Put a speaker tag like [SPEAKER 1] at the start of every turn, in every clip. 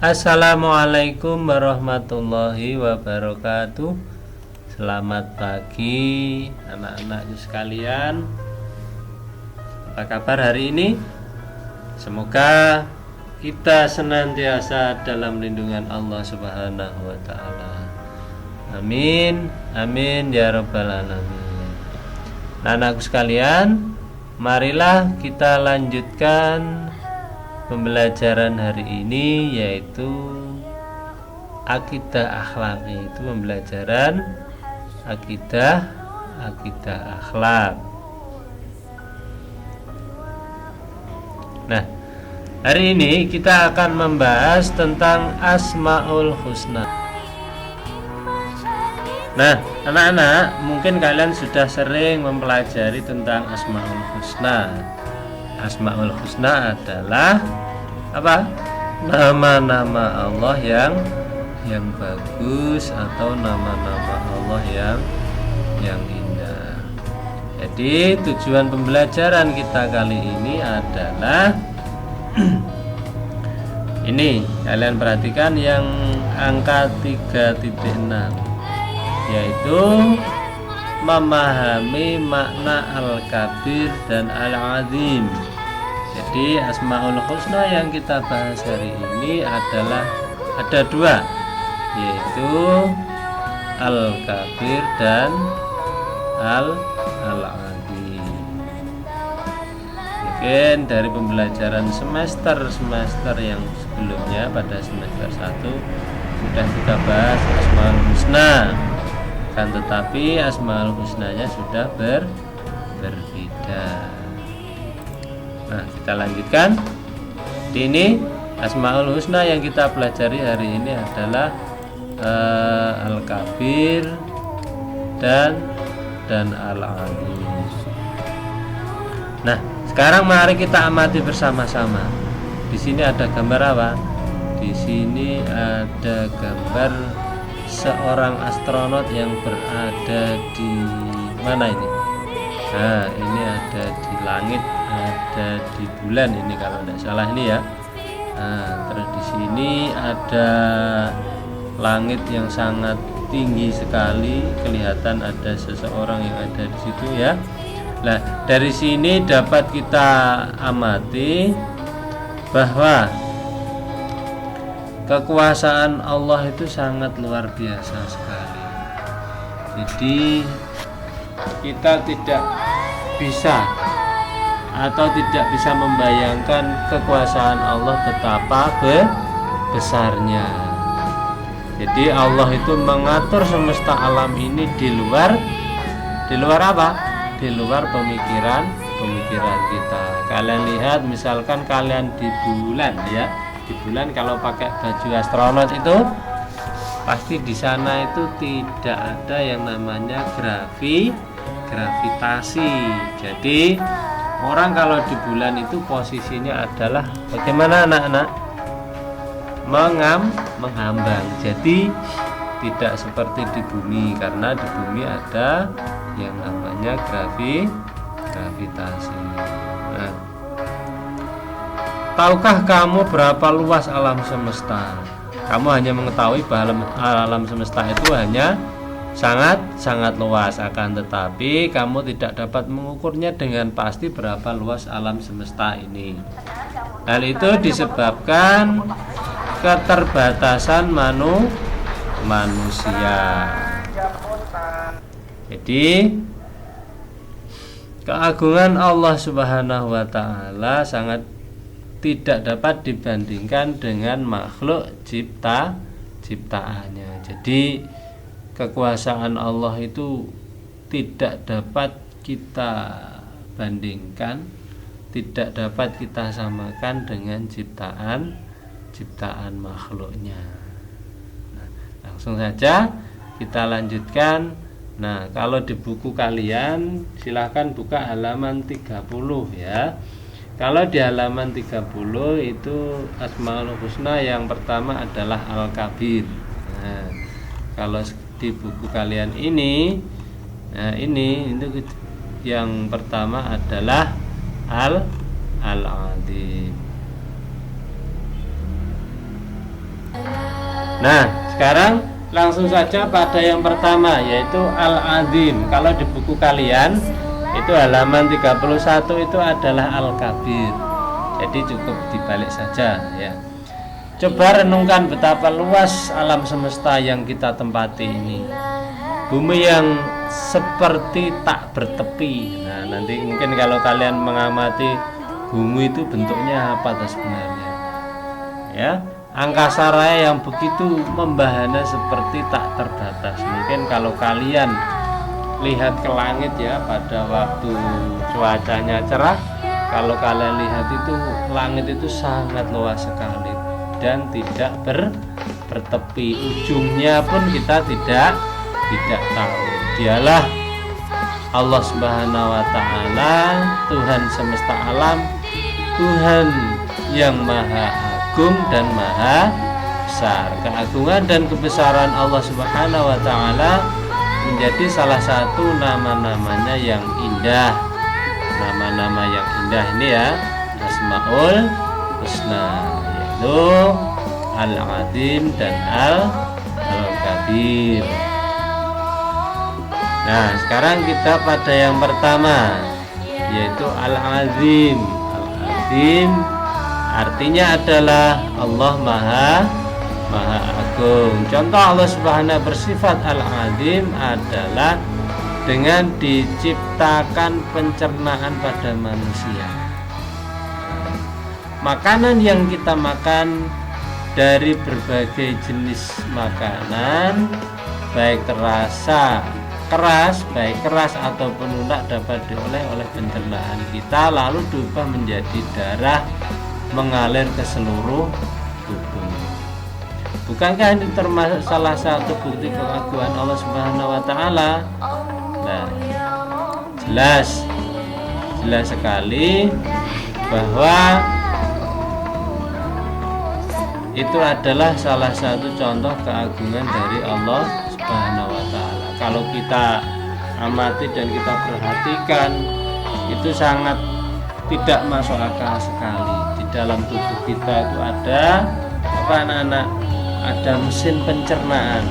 [SPEAKER 1] Assalamualaikum warahmatullahi wabarakatuh. Selamat pagi anak-anak sekalian. Apa kabar hari ini? Semoga kita senantiasa dalam lindungan Allah Subhanahu wa taala. Amin. Amin ya rabbal alamin. Anak-anakku sekalian, marilah kita lanjutkan pembelajaran hari ini, yaitu akidah akhlak, yaitu pembelajaran akidah akhlak. Nah, hari ini kita akan membahas tentang Asmaul Husna. Nah, anak-anak, mungkin kalian sudah sering mempelajari tentang Asmaul Husna. Asmaul Husna adalah apa? Nama-nama Allah yang bagus atau nama-nama Allah yang indah. Jadi tujuan pembelajaran kita kali ini adalah ini, kalian perhatikan yang angka 3.6, yaitu memahami makna Al-Kabir dan Al-Azim. Jadi Asmaul Husna yang kita bahas hari ini ada dua, yaitu Al-Kabir dan Al-Azim. Mungkin dari pembelajaran semester yang sebelumnya pada semester 1 sudah kita bahas Asmaul Husna, kan tetapi Asmaul Husnanya sudah berbeda. Nah, kita lanjutkan. Ini Asmaul Husna yang kita pelajari hari ini adalah Al-Kabir dan Al-Azim. Nah, sekarang mari kita amati bersama-sama. Di sini ada gambar apa? Di sini ada gambar seorang astronot yang berada di mana ini? Nah, ini ada di langit, ada di bulan ini kalau tidak salah ini ya. Nah, terus di sini ada langit yang sangat tinggi sekali, kelihatan ada seseorang yang ada di situ ya. Nah, dari sini dapat kita amati bahwa kekuasaan Allah itu sangat luar biasa sekali. Jadi kita tidak bisa atau tidak bisa membayangkan kekuasaan Allah betapa besarnya. Jadi Allah itu mengatur semesta alam ini di luar apa? Di luar pemikiran kita. Kalian lihat misalkan kalian di bulan ya. Di bulan kalau pakai baju astronot itu pasti di sana itu tidak ada yang namanya gravitasi. Jadi orang kalau di bulan itu posisinya adalah bagaimana anak-anak? Mengambang. Jadi tidak seperti di bumi, karena di bumi ada yang namanya gravitasi. Nah, tahukah kamu berapa luas alam semesta? Kamu hanya mengetahui bahwa alam semesta itu hanya sangat luas, akan tetapi kamu tidak dapat mengukurnya dengan pasti berapa luas alam semesta ini. Hal itu disebabkan keterbatasan manusia. Jadi keagungan Allah Subhanahu wa taala sangat tidak dapat dibandingkan dengan makhluk ciptaannya. Jadi kekuasaan Allah itu tidak dapat kita bandingkan, tidak dapat kita samakan dengan ciptaan makhluknya. Nah, langsung saja kita lanjutkan. Nah, kalau di buku kalian silahkan buka halaman 30 ya. Kalau di halaman 30 itu Asmaul Husna yang pertama adalah Al-Kabir. Nah, kalau di buku kalian ini, nah ini itu yang pertama adalah Al-Azim. Nah, sekarang langsung saja pada yang pertama, yaitu Al-Azim. Kalau di buku kalian itu halaman 31 itu adalah Al-Kabir. Jadi cukup dibalik saja ya. Coba renungkan betapa luas alam semesta yang kita tempati ini. Bumi yang seperti tak bertepi. Nah, nanti mungkin kalau kalian mengamati bumi itu bentuknya apa sebenarnya? Ya, angkasa raya yang begitu membahana seperti tak terbatas. Mungkin kalau kalian lihat ke langit ya pada waktu cuacanya cerah, kalau kalian lihat itu langit itu sangat luas sekali dan tidak bertepi. Ujungnya pun kita tidak tahu. Dialah Allah Subhanahu wa taala, Tuhan semesta alam, Tuhan yang maha agung dan maha besar. Keagungan dan kebesaran Allah Subhanahu wa taala menjadi salah satu nama-namanya yang indah. Nama-nama yang indah ini ya, Asmaul Husna, yaitu Al-Azim dan Al-Kabir. Nah, sekarang kita pada yang pertama, yaitu Al-Azim. Al-Azim artinya adalah Allah maha agung. Contoh Allah Subhanahu bersifat Al-Azim adalah dengan diciptakan pencernaan pada manusia. Makanan yang kita makan dari berbagai jenis makanan, baik terasa keras, baik keras ataupun lunak, dapat dioleh oleh pencernaan kita lalu diubah menjadi darah mengalir ke seluruh tubuh. Bukankah ini termasuk salah satu bukti keagungan Allah Subhanahu wa taala? Nah, jelas sekali bahwa itu adalah salah satu contoh keagungan dari Allah Subhanahu wa taala. Kalau kita amati dan kita perhatikan, itu sangat tidak masuk akal sekali. Di dalam tubuh kita itu ada anak-anak, ada mesin pencernaan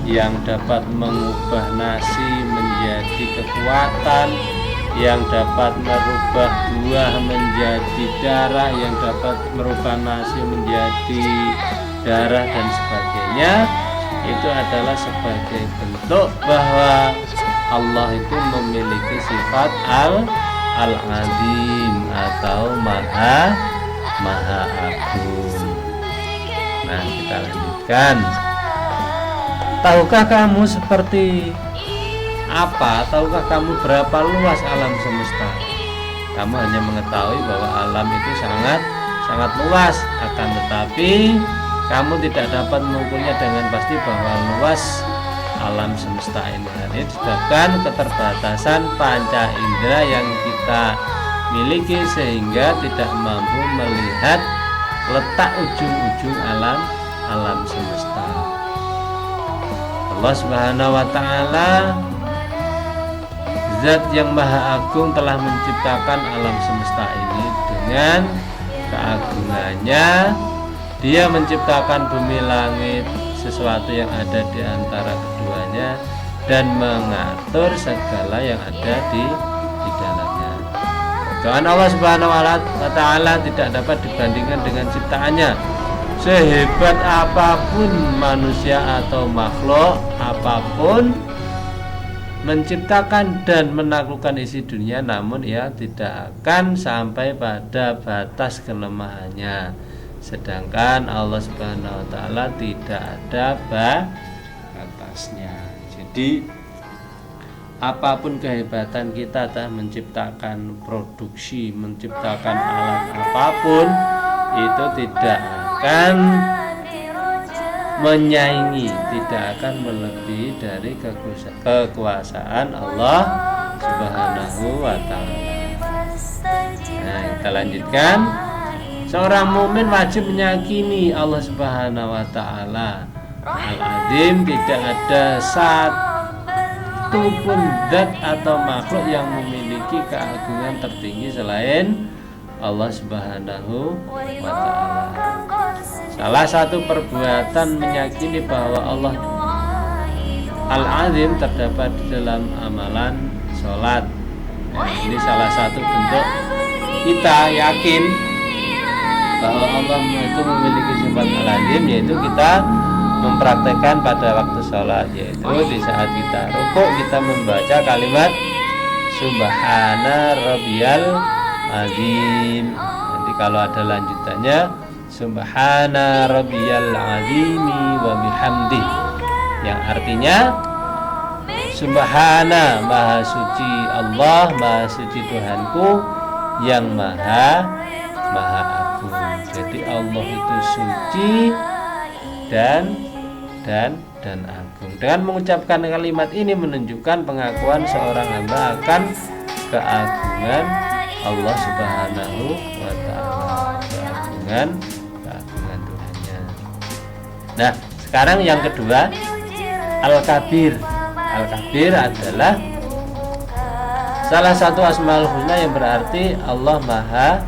[SPEAKER 1] yang dapat mengubah nasi menjadi kekuatan, yang dapat merubah buah menjadi darah, yang dapat merubah nasi menjadi darah dan sebagainya. Itu adalah sebagai bentuk bahwa Allah itu memiliki sifat Al-Azim atau maha agung. Nah, kita lanjutkan. Tahukah kamu seperti apa? Tahukah kamu berapa luas alam semesta? Kamu hanya mengetahui bahwa alam itu sangat luas, akan tetapi kamu tidak dapat mengukurnya dengan pasti bahwa luas alam semesta ini. Ini disebabkan keterbatasan panca indera yang kita miliki sehingga tidak mampu melihat letak ujung-ujung alam semesta. Allah Subhanahu wa taala, Zat yang maha agung, telah menciptakan alam semesta ini dengan keagungannya. Dia menciptakan bumi langit, sesuatu yang ada di antara keduanya, dan mengatur segala yang ada di dalamnya. Keagungan Allah Subhanahu wa taala tidak dapat dibandingkan dengan ciptaannya. Sehebat apapun manusia atau makhluk apapun menciptakan dan menaklukkan isi dunia, namun ia tidak akan sampai pada batas kelemahannya. Sedangkan Allah Subhanahu wa taala tidak ada batasnya. Jadi apapun kehebatan kita telah menciptakan produksi, menciptakan alat apapun, itu tidak akan menyaingi, tidak akan melebihi dari kekuasaan Allah Subhanahu wa taala. Nah, kita lanjutkan. Seorang mukmin wajib meyakini Allah Subhanahu wa taala Al-Azim, tidak ada satu pun zat atau makhluk yang memiliki keagungan tertinggi selain Allah Subhanahu wa taala. Salah satu perbuatan meyakini bahwa Allah Al-Azim terdapat di dalam amalan sholat. Nah, ini salah satu bentuk kita yakin bahwa Allah itu memiliki sifat Al-Azim, yaitu kita mempraktekkan pada waktu sholat, yaitu di saat kita rukuk kita membaca kalimat Subhana Rabbiyal Azim. Nanti kalau ada lanjutannya Subhana Rabbiyal Azimi wa bihamdi, yang artinya Subhana, maha suci Allah, maha suci Tuhanku yang maha agung. Jadi Allah itu suci dan agung. Dengan mengucapkan kalimat ini menunjukkan pengakuan seorang hamba akan keagungan Allah Subhanahu wa ta'ala, keagungan Tuhannya. Nah, sekarang yang kedua, Al-Kabir. Al-Kabir adalah salah satu asmaul husna yang berarti Allah maha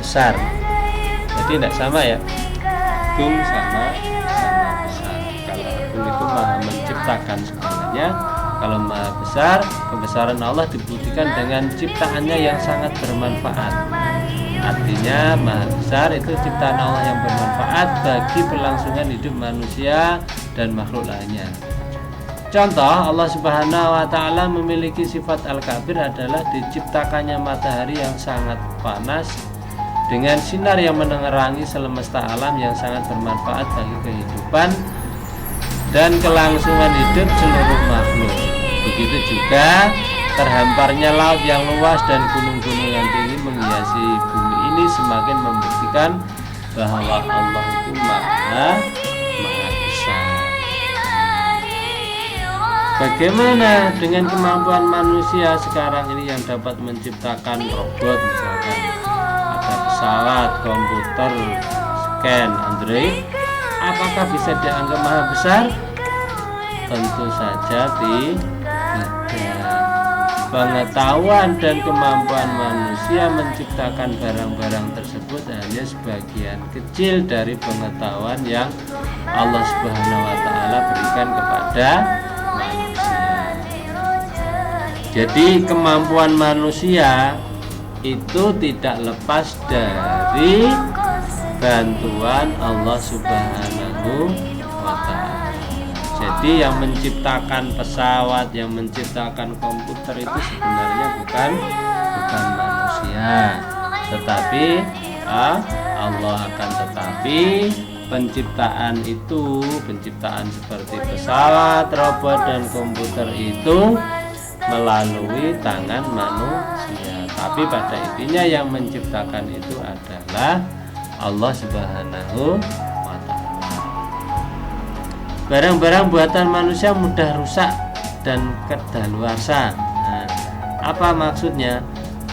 [SPEAKER 1] besar. Jadi tidak sama ya, agung sama besar. Kalau agung itu maha menciptakan segalanya, kalau maha besar, kebesaran Allah dibuktikan dengan ciptaannya yang sangat bermanfaat. Artinya maha besar itu ciptaan Allah yang bermanfaat bagi kelangsungan hidup manusia dan makhluk lainnya. Contoh, Allah Subhanahu wa ta'ala memiliki sifat Al-Kabir adalah diciptakannya matahari yang sangat panas dengan sinar yang menerangi semesta alam yang sangat bermanfaat bagi kehidupan dan kelangsungan hidup seluruh makhluk. Begitu juga terhamparnya laut yang luas dan gunung-gunung yang tinggi menghiasi bumi ini semakin membuktikan bahwa Allah itu maha besar. Bagaimana dengan kemampuan manusia sekarang ini yang dapat menciptakan robot, misalkan ada pesawat, komputer, scan, Android, apakah bisa dianggap maha besar? Tentu saja tidak. Pengetahuan dan kemampuan manusia menciptakan barang-barang tersebut hanya sebagian kecil dari pengetahuan yang Allah Subhanahu wa ta'ala berikan kepada manusia. Jadi kemampuan manusia itu tidak lepas dari bantuan Allah Subhanahu wa ta'ala. Jadi yang menciptakan pesawat, yang menciptakan komputer itu sebenarnya bukan manusia, tetapi Allah. Akan tetapi penciptaan seperti pesawat, robot dan komputer itu melalui tangan manusia. Tapi pada intinya yang menciptakan itu adalah Allah Subhanahu wa ta'ala. Barang-barang buatan manusia mudah rusak dan kedaluarsa. Nah, apa maksudnya?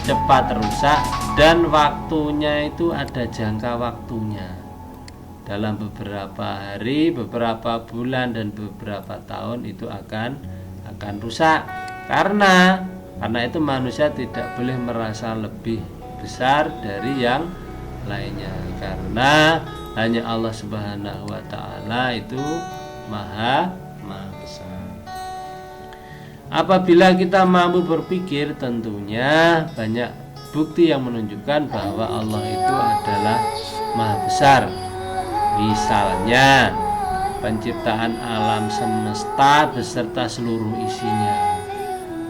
[SPEAKER 1] Cepat rusak dan waktunya itu ada jangka waktunya. Dalam beberapa hari, beberapa bulan dan beberapa tahun itu akan rusak. Karena itu manusia tidak boleh merasa lebih besar dari yang lainnya, karena hanya Allah Subhanahu wa ta'ala itu maha besar. Apabila kita mampu berpikir, tentunya banyak bukti yang menunjukkan bahwa Allah itu adalah maha besar. Misalnya penciptaan alam semesta beserta seluruh isinya.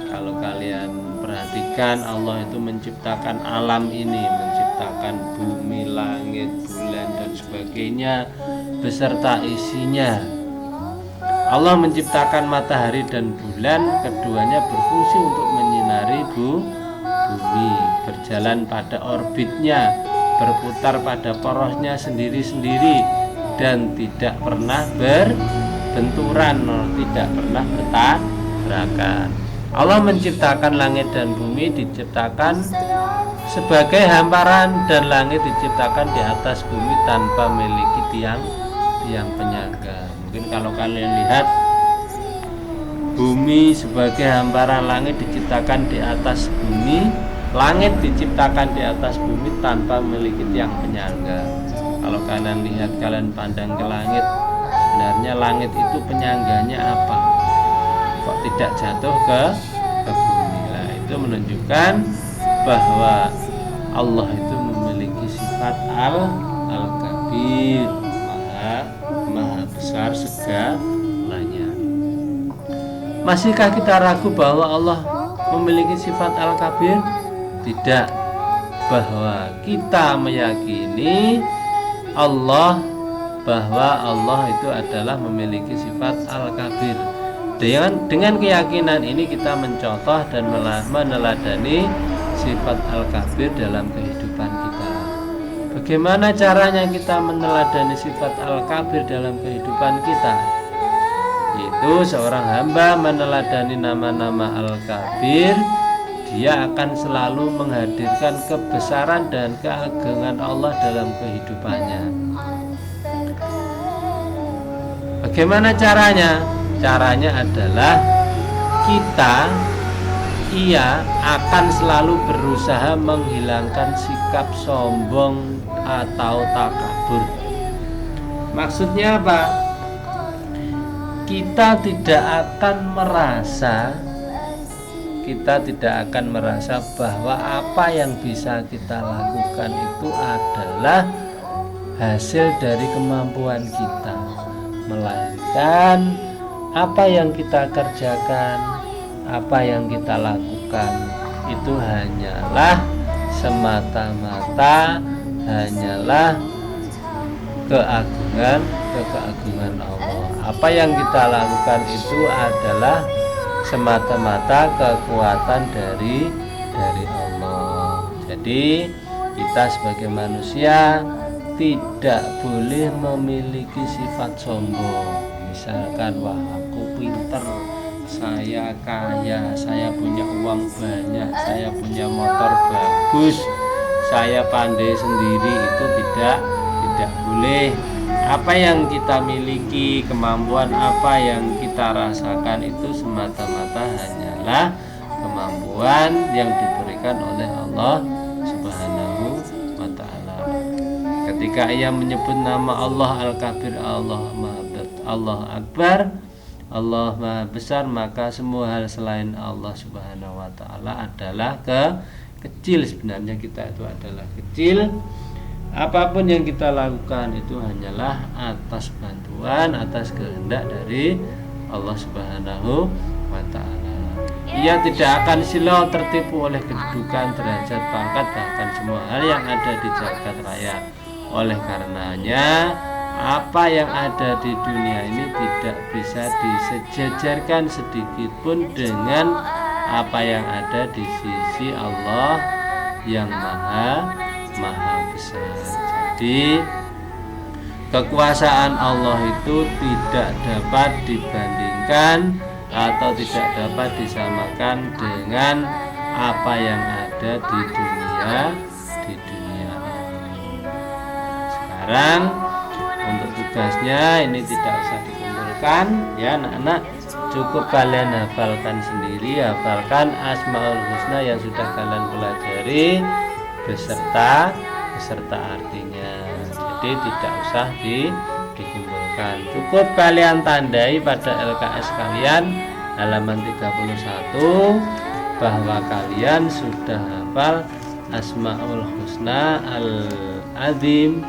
[SPEAKER 1] Kalau kalian perhatikan, Allah itu menciptakan alam ini, menciptakan bumi, langit, bulan dan sebagainya beserta isinya. Allah menciptakan matahari dan bulan, keduanya berfungsi untuk menyinari bumi, berjalan pada orbitnya, berputar pada porosnya sendiri-sendiri dan tidak pernah berbenturan, tidak pernah bertabrakan. Allah menciptakan langit dan bumi diciptakan sebagai hamparan, dan langit diciptakan di atas bumi tanpa memiliki tiang penyangga. Mungkin kalau kalian lihat, bumi sebagai hamparan, langit diciptakan di atas bumi, langit diciptakan di atas bumi tanpa memiliki tiang penyangga. Kalau kalian lihat, kalian pandang ke langit, sebenarnya langit itu penyangganya apa? Kok tidak jatuh ke bumi? Nah, itu menunjukkan bahwa Allah itu memiliki sifat al-kabir, maha besar segalanya. Masihkah kita ragu bahwa Allah memiliki sifat al-kabir? Tidak. Bahwa kita meyakini bahwa Allah itu adalah memiliki sifat al-kabir. Dengan keyakinan ini kita mencontoh dan meneladani sifat al-kabir dalam kehidupan kita. Bagaimana caranya kita meneladani sifat al-kabir dalam kehidupan kita? Yaitu seorang hamba meneladani nama-nama al-kabir, dia akan selalu menghadirkan kebesaran dan keagungan Allah dalam kehidupannya. Bagaimana caranya? Caranya adalah ia akan selalu berusaha menghilangkan sikap sombong atau takabur. Maksudnya apa? Kita tidak akan merasa bahwa apa yang bisa kita lakukan itu adalah hasil dari kemampuan kita, melainkan apa yang kita kerjakan, apa yang kita lakukan itu hanyalah semata-mata keagungan Allah. Apa yang kita lakukan itu adalah semata-mata kekuatan dari Allah. Jadi kita sebagai manusia tidak boleh memiliki sifat sombong. Misalkan, wah aku pinter, saya kaya, saya punya uang banyak, saya punya motor bagus, saya pandai sendiri, itu tidak boleh. Apa yang kita miliki, kemampuan apa yang kita rasakan itu semata-mata hanyalah kemampuan yang diberikan oleh Allah Subhanahu wa ta'ala. Ketika ia menyebut nama Allah Al-Kabir, Allah Akbar, Allah Maha Besar, maka semua hal selain Allah Subhanahu wa ta'ala adalah kecil. Sebenarnya kita itu adalah kecil. Apapun yang kita lakukan itu hanyalah atas bantuan, atas kehendak dari Allah Subhanahu wa ta'ala. Ia tidak akan silau tertipu oleh kedudukan, derajat, pangkat, bahkan semua hal yang ada di jagat raya. Oleh karenanya, apa yang ada di dunia ini tidak bisa disejajarkan sedikit pun dengan apa yang ada di sisi Allah yang maha besar. Jadi kekuasaan Allah itu tidak dapat dibandingkan atau tidak dapat disamakan dengan apa yang ada di dunia ini. Sekarang untuk tugasnya ini tidak usah dikumpulkan ya anak-anak, cukup kalian hafalkan sendiri, hafalkan Asmaul Husna yang sudah kalian pelajari beserta artinya. Jadi tidak usah dikumpulkan, cukup kalian tandai pada LKS kalian halaman 31 bahwa kalian sudah hafal Asmaul Husna Al-Azim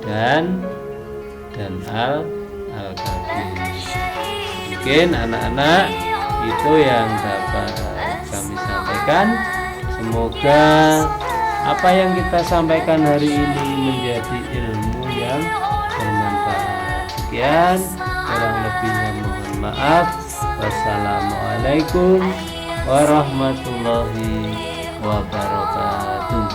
[SPEAKER 1] dan Al-Kabir. Mungkin anak-anak itu yang dapat kami sampaikan. Semoga apa yang kita sampaikan hari ini menjadi ilmu yang bermanfaat. Sekian, kurang lebihnya mohon maaf. Wassalamualaikum warahmatullahi wabarakatuh.